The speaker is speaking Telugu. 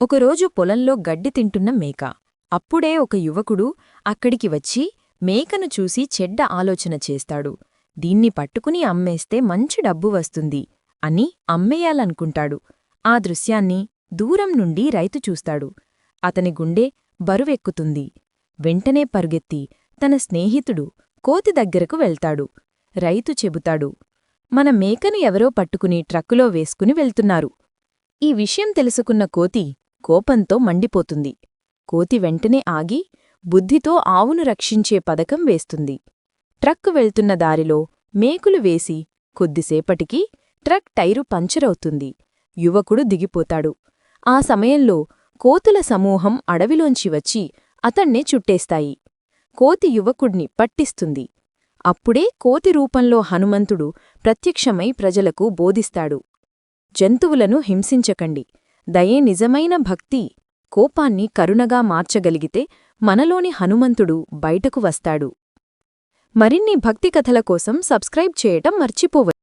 ఒకరోజు పొలంలో గడ్డి తింటున్న మేక. అప్పుడే ఒక యువకుడు అక్కడికి వచ్చి మేకను చూసి చెడ్డ ఆలోచన చేస్తాడు. దీన్ని పట్టుకుని అమ్మేస్తే మంచి డబ్బు వస్తుంది అని అమ్మేయాలనుకుంటాడు. ఆ దృశ్యాన్ని దూరం నుండి రైతు చూస్తాడు. అతని గుండె బరువెక్కుతుంది. వెంటనే పరుగెత్తి తన స్నేహితుడు కోతి దగ్గరకు వెళ్తాడు. రైతు చెబుతాడు, మన మేకను ఎవరో పట్టుకుని ట్రక్కులో వేసుకుని వెళ్తున్నారు. ఈ విషయం తెలుసుకున్న కోతి కోపంతో మండిపోతుంది. కోతి వెంటనే ఆగి బుద్ధితో ఆవును రక్షించే పథకం వేస్తుంది. ట్రక్కు వెళ్తున్న దారిలో మేకులు వేసి కొద్దిసేపటికి ట్రక్ టైరు పంచరవుతుంది. యువకుడు దిగిపోతాడు. ఆ సమయంలో కోతుల సమూహం అడవిలోంచి వచ్చి అతన్నే చుట్టేస్తాయి. కోతి యువకుడ్ని పట్టిస్తుంది. అప్పుడే కోతి రూపంలో హనుమంతుడు ప్రత్యక్షమై ప్రజలకు బోధిస్తాడు. జంతువులను హింసించకండి. దయే నిజమైన భక్తి. కోపాన్ని కరుణగా మార్చగలిగితే మనలోని హనుమంతుడు బయటకు వస్తాడు. మరిన్ని భక్తి కథల కోసం సబ్స్క్రైబ్ చేయటం మర్చిపోవద్దు.